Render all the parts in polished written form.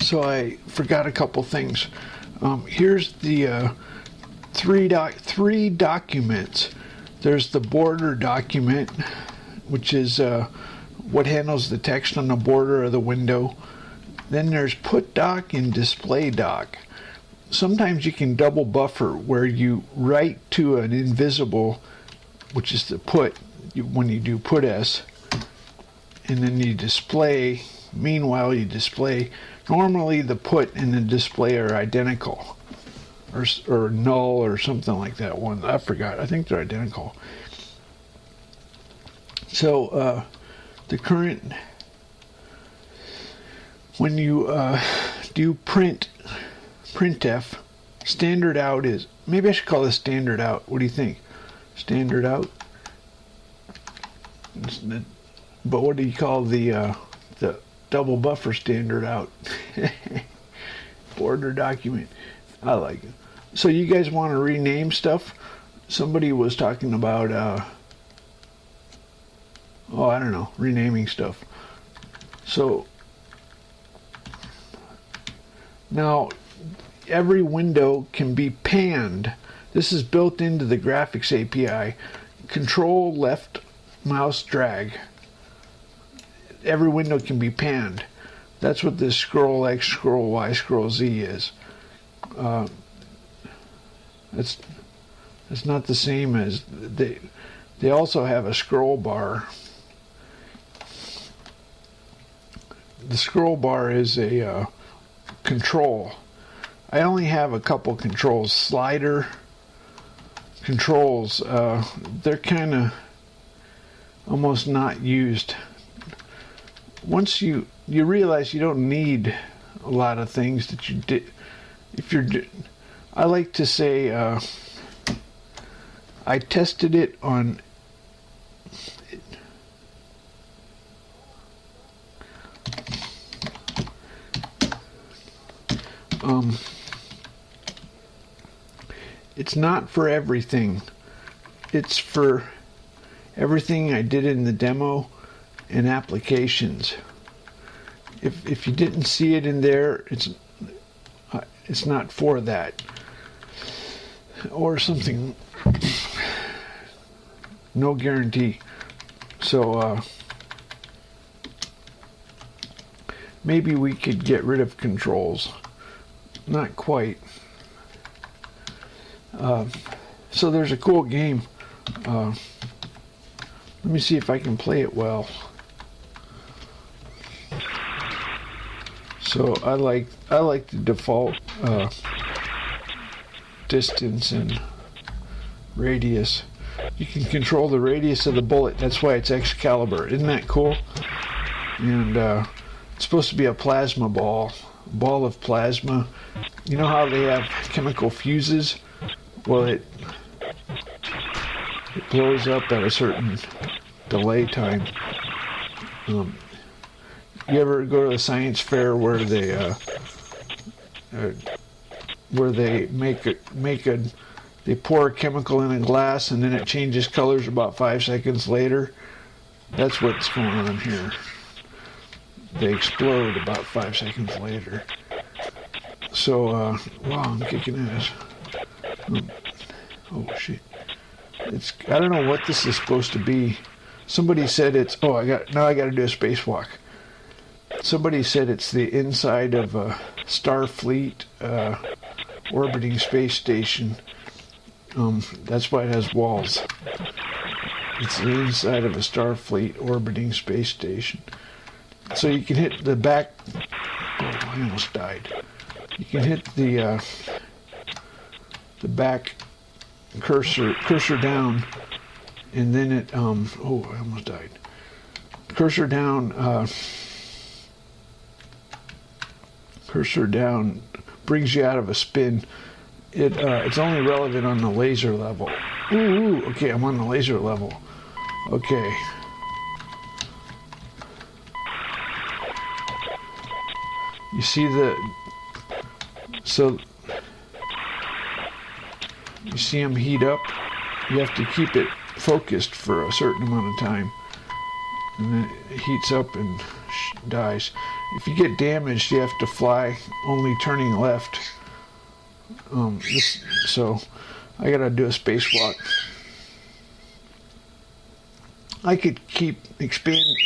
So I forgot a couple things. Here's the three documents. There's the border document, which is what handles the text on the border of the window. Then there's put doc and display doc. Sometimes you can double buffer where you write to an invisible, which is the put, when you do put S, and then you display. Meanwhile, you display. Normally the put and the display are identical, or null or something like that one. I forgot. I think they're identical. So the current, when you do printf, standard out is, maybe I should call this standard out. What do you think? Standard out. But what do you call the double buffer standard out? Border document. I like it. So you guys want to rename stuff? Somebody was talking about I don't know, renaming stuff. So now every window can be panned. This is built into the graphics API. Control left mouse drag. Every window can be panned. That's what this scroll X, scroll Y, scroll Z is. It's not the same as they also have a scroll bar. The scroll bar is a control. I only have a couple controls. Slider controls, they're kind of almost not used. Once you realize you don't need a lot of things that you did. I like to say I tested it on it's not for everything. It's for everything I did in the demo and applications. If you didn't see it in there, it's not for that. Or something. No guarantee. So maybe we could get rid of controls. Not quite. So there's a cool game. Let me see if I can play it well. So I like the default distance and radius. You can control the radius of the bullet. That's why it's Excalibur. Isn't that cool? And it's supposed to be a plasma ball of plasma. You know how they have chemical fuses? Well, it blows up at a certain delay time. You ever go to the science fair where they they pour a chemical in a glass and then it changes colors about 5 seconds later? That's what's going on here. They explode about 5 seconds later. So, wow, I'm kicking ass. Oh shit! I don't know what this is supposed to be. Somebody said it's. Oh, I got to do a spacewalk. Somebody said it's the inside of a Starfleet orbiting space station. That's why it has walls. It's the inside of a Starfleet orbiting space station. So you can hit the back. Oh, I almost died. You can hit the back cursor down, and then it. Oh, I almost died. Cursor down. Cursor down brings you out of a spin. It's only relevant on the laser level. Ooh, okay, I'm on the laser level. Okay. You see so you see them heat up. You have to keep it focused for a certain amount of time, and then it heats up and dies. If you get damaged, you have to fly only turning left. So I gotta do a spacewalk. I could keep expanding.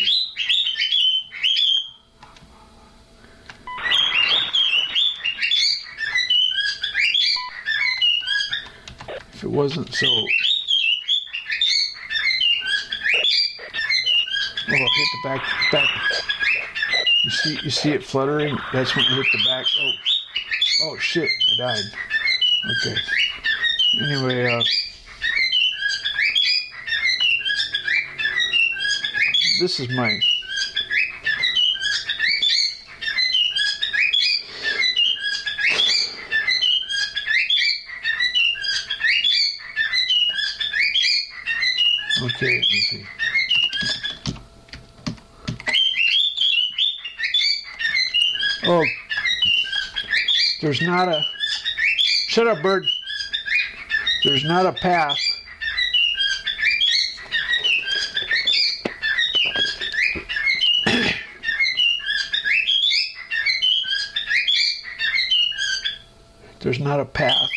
If it wasn't so. Oh, hit the back. You see it fluttering? That's when you hit the back. Oh shit! I died. Okay. Anyway, this is my. Okay, let me see. Oh, there's not a... Shut up, bird. There's not a path. There's not a path.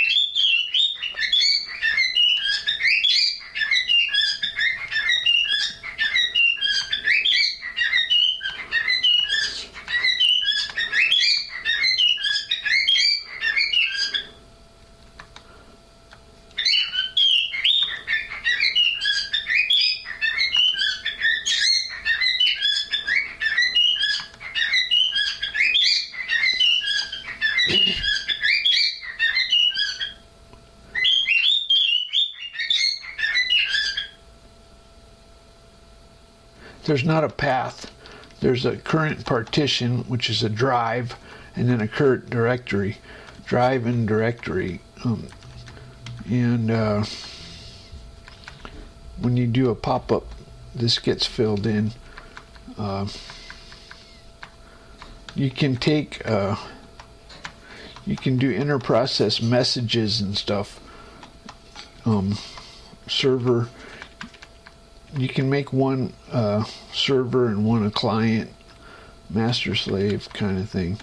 There's not a path. There's a current partition, which is a drive, and then a current directory. Drive and directory. When you do a pop-up, this gets filled in. You can take, you can do inter-process messages and stuff. Server. You can make one server and one a client, master slave kind of thing.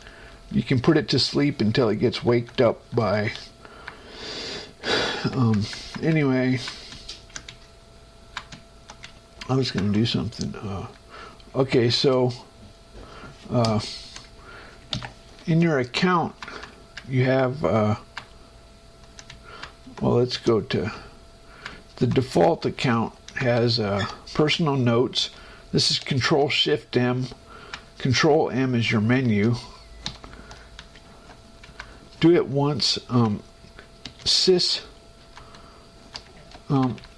You can put it to sleep until it gets waked up by. Anyway, I was going to do something. Okay, so in your account, you have. Well, let's go to the default account. Has personal notes. This is Control-Shift-M. Control-M is your menu. Do it once. Sys.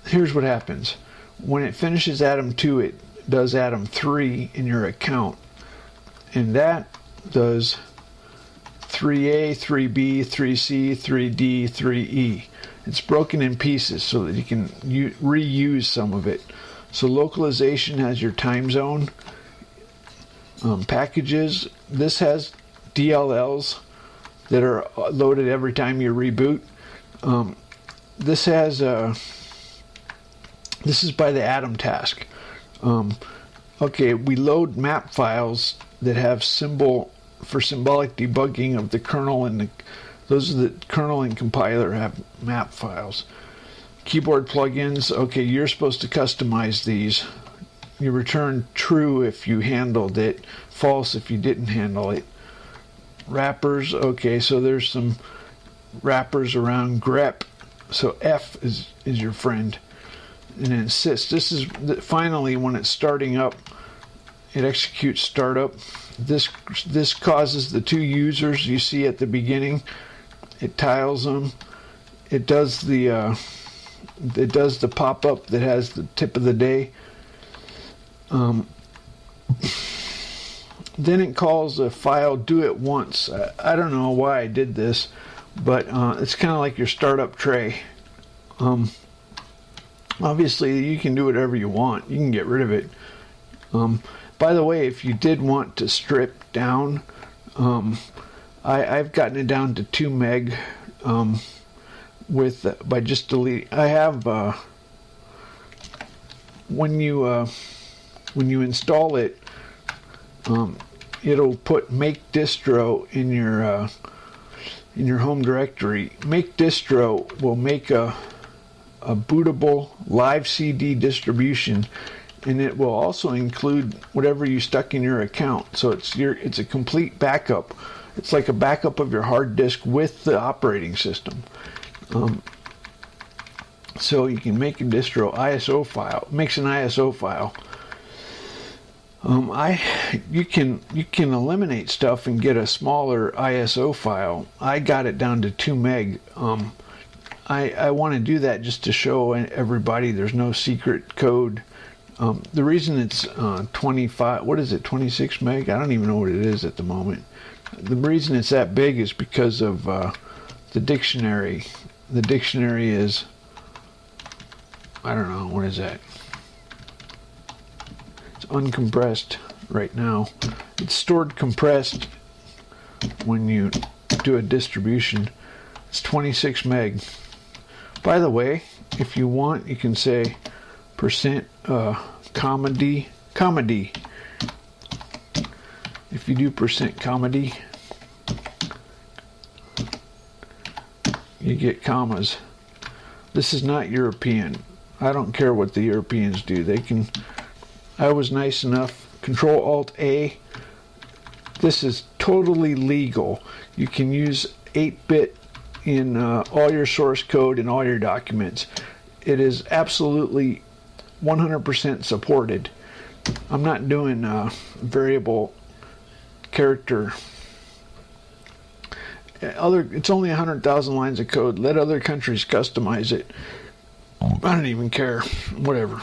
Here's what happens. When it finishes Atom 2, it does Atom 3 in your account. And that does 3A, 3B, 3C, 3D, 3E. It's broken in pieces so that you can reuse some of it. So localization has your time zone. Packages. This has DLLs that are loaded every time you reboot. This has this is by the Atom task. Okay, we load map files that have symbolic debugging of the kernel and those are the kernel and compiler have map files. Keyboard plugins, okay, you're supposed to customize these. You return true if you handled it, false if you didn't handle it. Wrappers, okay, so there's some wrappers around grep. So F is your friend. And then sys, this is finally when it's starting up, it executes startup. This causes the two users you see at the beginning. It tiles them. It does the pop-up that has the tip of the day. Then it calls a file do it once. I don't know why I did this, but it's kind of like your startup tray. Obviously, you can do whatever you want. You can get rid of it. By the way, if you did want to strip down, I've gotten it down to 2 meg by just deleting. I have when you install it, it'll put make distro in your home directory. Make distro will make a bootable live CD distribution, and it will also include whatever you stuck in your account. So it's a complete backup. It's like a backup of your hard disk with the operating system. So you can make a distro ISO file. It makes an ISO file. You can eliminate stuff and get a smaller ISO file. I got it down to 2 meg. I want to do that just to show everybody there's no secret code. The reason it's 26 meg? I don't even know what it is at the moment. The reason it's that big is because of the dictionary. The dictionary is, I don't know, what is that? It's uncompressed right now. It's stored compressed when you do a distribution. It's 26 meg. By the way, if you want, you can say percent comedy. If you do percent comedy, you get commas. This is not European. I don't care what the Europeans do. They can. I was nice enough. Control Alt A. This is totally legal. You can use 8-bit in all your source code and all your documents. It is absolutely 100% supported. I'm not doing variable character. It's only 100,000 lines of code. Let other countries customize it. I don't even care. Whatever.